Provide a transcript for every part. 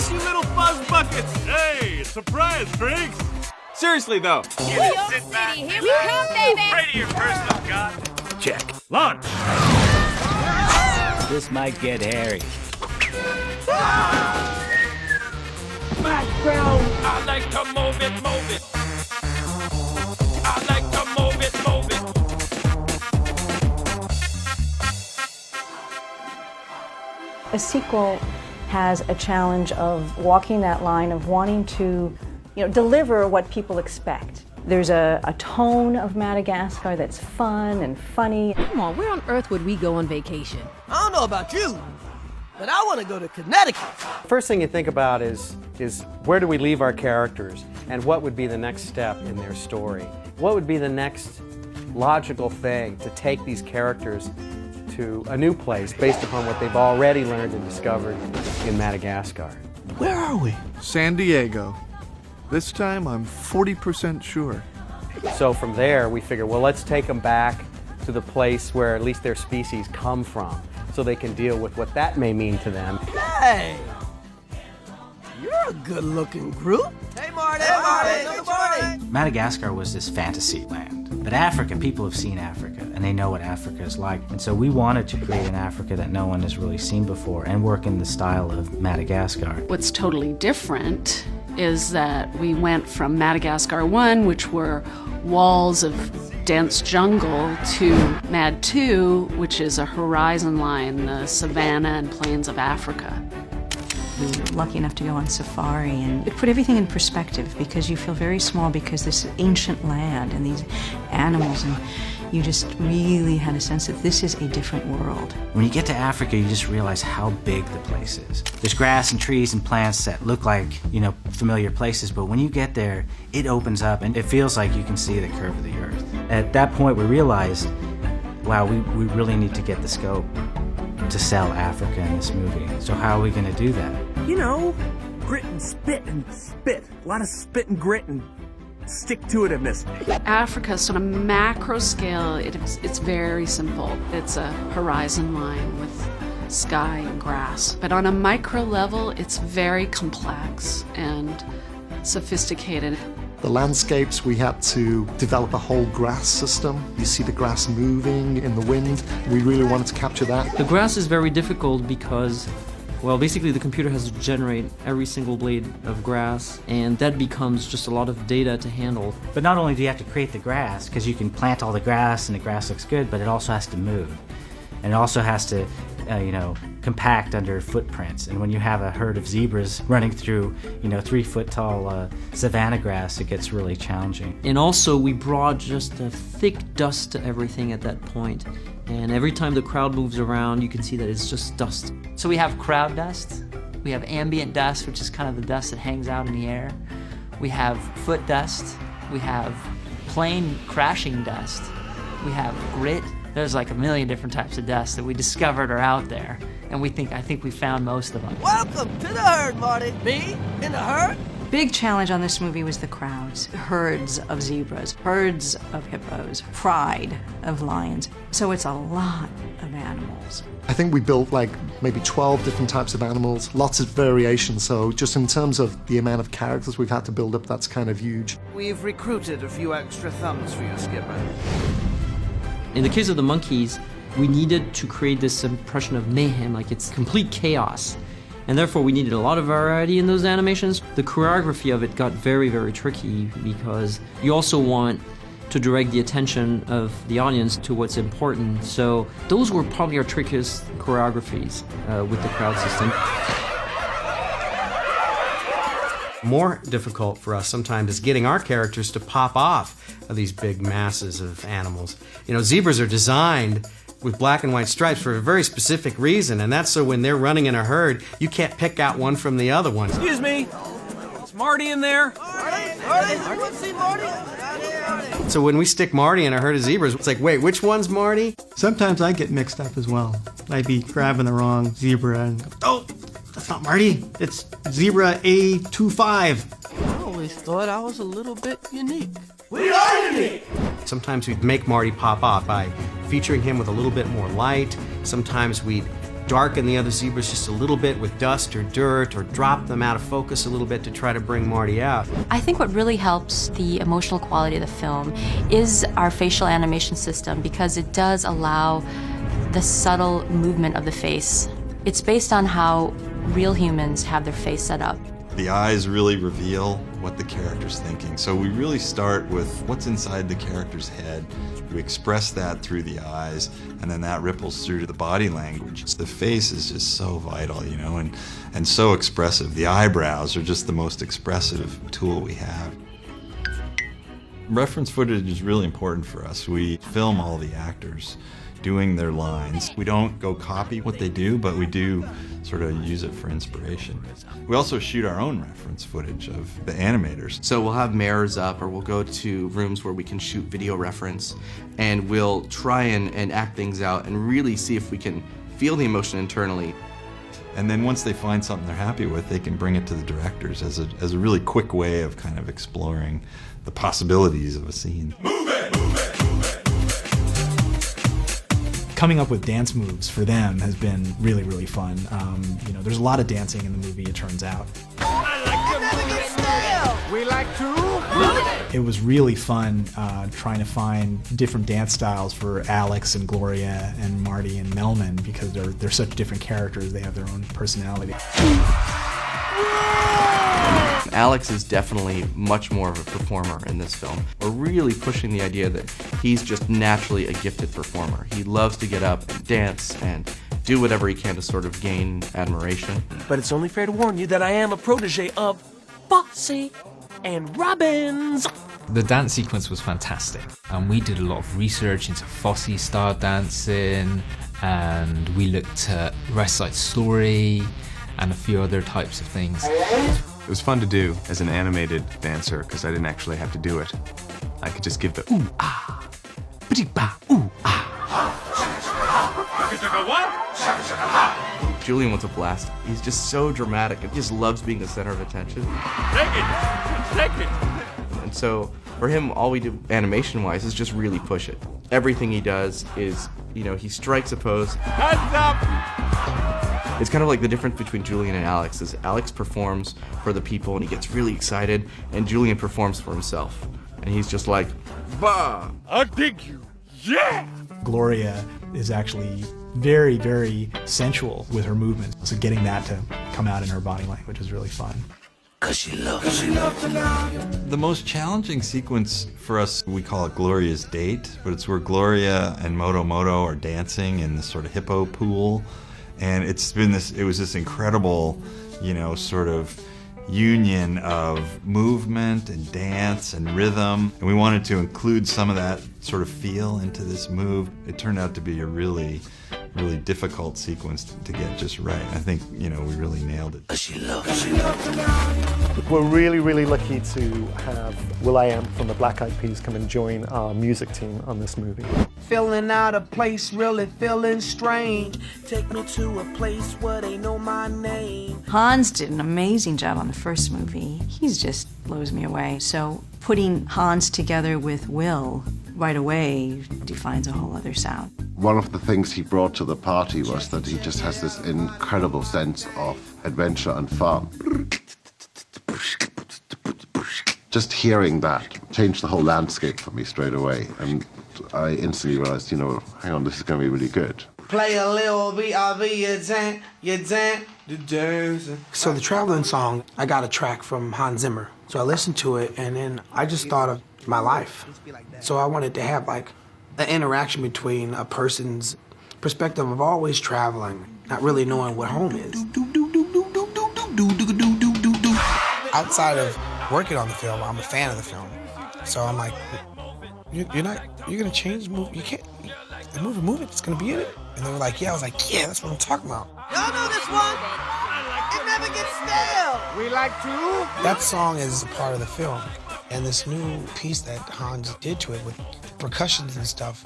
You little fuzz buckets! Hey, surprise, Triggs! Seriously, though. New York City, here we come, baby! Radio personal God. Check. Launch! This might get hairy. Background! I like to move it, move it. I like to move it, move it. A sequel has a challenge of walking that line of wanting to, deliver what people expect. There's a tone of Madagascar that's fun and funny. Come on, where on earth would we go on vacation? I don't know about you, but I want to go to Connecticut. First thing you think about is where do we leave our characters and what would be the next step in their story? What would be the next logical thing to take these characters to a new place based upon what they've already learned and discovered in Madagascar? Where are we? San Diego. This time I'm 40% sure. So from there we figure, well, let's take them back to the place where at least their species come from so they can deal with what that may mean to them. Hey! You're a good-looking group. Hey, Marty! Hey, Marty! Good morning! Madagascar was this fantasy land. But Africa, people have seen Africa, and they know what Africa is like. And so we wanted to create an Africa that no one has really seen before and work in the style of Madagascar. What's totally different is that we went from Madagascar 1, which were walls of dense jungle, to Mad 2, which is a horizon line, the savanna and plains of Africa. We were lucky enough to go on safari, and it put everything in perspective because you feel very small because this ancient land and these animals, and you just really had a sense that this is a different world. When you get to Africa, you just realize how big the place is. There's grass and trees and plants that look like, familiar places, but when you get there, it opens up and it feels like you can see the curve of the earth. At that point, we realized, wow, we really need to get the scope to sell Africa in this movie. So how are we going to do that? Grit and spit and spit. A lot of spit and grit and stick-to-itiveness. Africa's on a macro scale, it's very simple. It's a horizon line with sky and grass. But on a micro level, it's very complex and sophisticated. The landscapes, we had to develop a whole grass system. You see the grass moving in the wind. We really wanted to capture that. The grass is very difficult because, basically the computer has to generate every single blade of grass, and that becomes just a lot of data to handle. But not only do you have to create the grass, because you can plant all the grass and the grass looks good, but it also has to move. And it also has to, compact under footprints. And when you have a herd of zebras running through, 3-foot tall savanna grass, it gets really challenging. And also we brought just a thick dust to everything at that point. And every time the crowd moves around, you can see that it's just dust. So we have crowd dust, we have ambient dust, which is kind of the dust that hangs out in the air. We have foot dust, we have plane crashing dust, we have grit. There's like a million different types of dust that we discovered are out there, and I think we found most of them. Welcome to the herd, Marty. Me in the herd? Big challenge on this movie was the crowds. Herds of zebras, herds of hippos, pride of lions. So it's a lot of animals. I think we built maybe 12 different types of animals, lots of variation. So just in terms of the amount of characters we've had to build up, that's kind of huge. We've recruited a few extra thumbs for you, Skipper. In the case of the monkeys, we needed to create this impression of mayhem, like it's complete chaos. And therefore we needed a lot of variety in those animations. The choreography of it got very, very tricky because you also want to direct the attention of the audience to what's important. So those were probably our trickiest choreographies with the crowd system. More difficult for us sometimes is getting our characters to pop off of these big masses of animals. Zebras are designed with black and white stripes for a very specific reason, and that's so when they're running in a herd, you can't pick out one from the other one. Excuse me, is Marty in there? Marty, everyone see Marty? So when we stick Marty in a herd of zebras, it's like, wait, which one's Marty? Sometimes I get mixed up as well. I'd be grabbing the wrong zebra and, that's not Marty, it's zebra A25. I always thought I was a little bit unique. We are unique! Sometimes we'd make Marty pop off by featuring him with a little bit more light. Sometimes we'd darken the other zebras just a little bit with dust or dirt, or drop them out of focus a little bit to try to bring Marty out. I think what really helps the emotional quality of the film is our facial animation system, because it does allow the subtle movement of the face. It's based on how real humans have their face set up. The eyes really reveal what the character's thinking. So we really start with what's inside the character's head. We express that through the eyes, and then that ripples through to the body language. The face is just so vital, you know, and so expressive. The eyebrows are just the most expressive tool we have. Reference footage is really important for us. We film all the actors doing their lines. We don't go copy what they do, but we do sort of use it for inspiration. We also shoot our own reference footage of the animators. So we'll have mirrors up, or we'll go to rooms where we can shoot video reference, and we'll try and act things out and really see if we can feel the emotion internally. And then once they find something they're happy with, they can bring it to the directors as a really quick way of kind of exploring the possibilities of a scene. Coming up with dance moves for them has been really, really fun. You know, there's a lot of dancing in the movie, it turns out. We like to It was really fun trying to find different dance styles for Alex and Gloria and Marty and Melman, because they're such different characters. They have their own personality. Alex is definitely much more of a performer in this film. We're really pushing the idea that he's just naturally a gifted performer. He loves to get up and dance and do whatever he can to sort of gain admiration. But it's only fair to warn you that I am a protege of Fosse and Robbins. The dance sequence was fantastic, and we did a lot of research into Fosse-style dancing, and we looked at West Side Story and a few other types of things. It was fun to do as an animated dancer because I didn't actually have to do it. I could just give the ooh ah, ba ooh ah. Julian was a blast. He's just so dramatic and just loves being the center of attention. Take it! And so for him, all we do animation-wise is just really push it. Everything he does is, you know, he strikes a pose. Hands up! It's kind of like the difference between Julian and Alex is Alex performs for the people and he gets really excited, and Julian performs for himself. And he's just like, bah! I dig you, yeah! Gloria is actually very, very sensual with her movements. So getting that to come out in her body language is really fun. The most challenging sequence for us, we call it Gloria's Date, but it's where Gloria and Moto Moto are dancing in this sort of hippo pool. And it was this incredible, you know, sort of union of movement and dance and rhythm. And we wanted to include some of that sort of feel into this move. It turned out to be a really, really difficult sequence to get just right. I think, you know, we really nailed it. We're really, really lucky to have will.i.am from the Black Eyed Peas come and join our music team on this movie. Feeling out of place, really feeling strange. Take me to a place where they know my name. Hans did an amazing job on the first movie. He just blows me away. So putting Hans together with Will right away defines a whole other sound. One of the things he brought to the party was that he just has this incredible sense of adventure and fun. Just hearing that changed the whole landscape for me straight away, and I instantly realized, you know, hang on, this is going to be really good. Play a little B.I.V. you dance, So the Traveling song, I got a track from Hans Zimmer. So I listened to it, and then I just thought of my life. So I wanted to have like an interaction between a person's perspective of always traveling, not really knowing what home is. Outside of working on the film, I'm a fan of the film. So I'm like, you're gonna change the movie? You can't, the movie, it's gonna be in it? And they were like, yeah. I was like, yeah, that's what I'm talking about. Y'all know this one? It never gets stale. We like to. That song is a part of the film. And this new piece that Hans did to it with percussions and stuff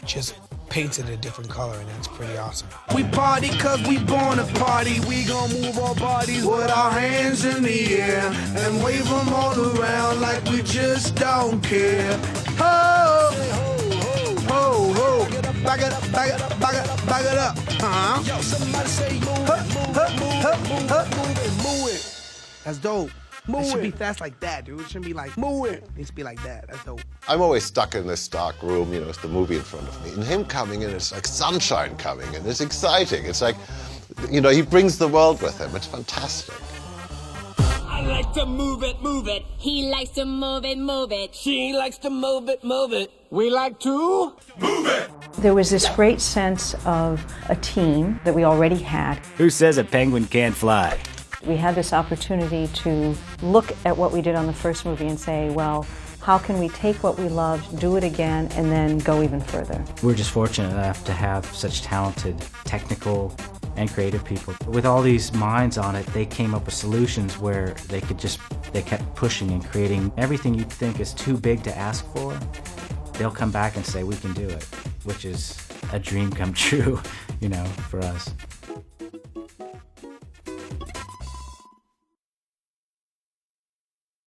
just paints it a different color, and it's pretty awesome. We party cause we born to party. We gon' move our bodies with our hands in the air and wave them all around like we just don't care. Ho, ho, ho, back it up, back it up, back it up, back it up. Yo, somebody say move it. That's dope. It should be fast like that, dude. It shouldn't be like move it. It needs to be like that. That's dope. I'm always stuck in this dark room, you know, with the movie in front of me. And him coming in, it's like sunshine coming in. It's exciting. It's like, you know, he brings the world with him. It's fantastic. I like to move it, move it. He likes to move it, move it. She likes to move it, move it. We like to move it. There was this great sense of a team that we already had. Who says a penguin can't fly? We had this opportunity to look at what we did on the first movie and say, well, how can we take what we loved, do it again, and then go even further? We're just fortunate enough to have such talented technical and creative people. With all these minds on it, they came up with solutions where they kept pushing and creating everything you'd think is too big to ask for. They'll come back and say, we can do it, which is a dream come true, you know, for us.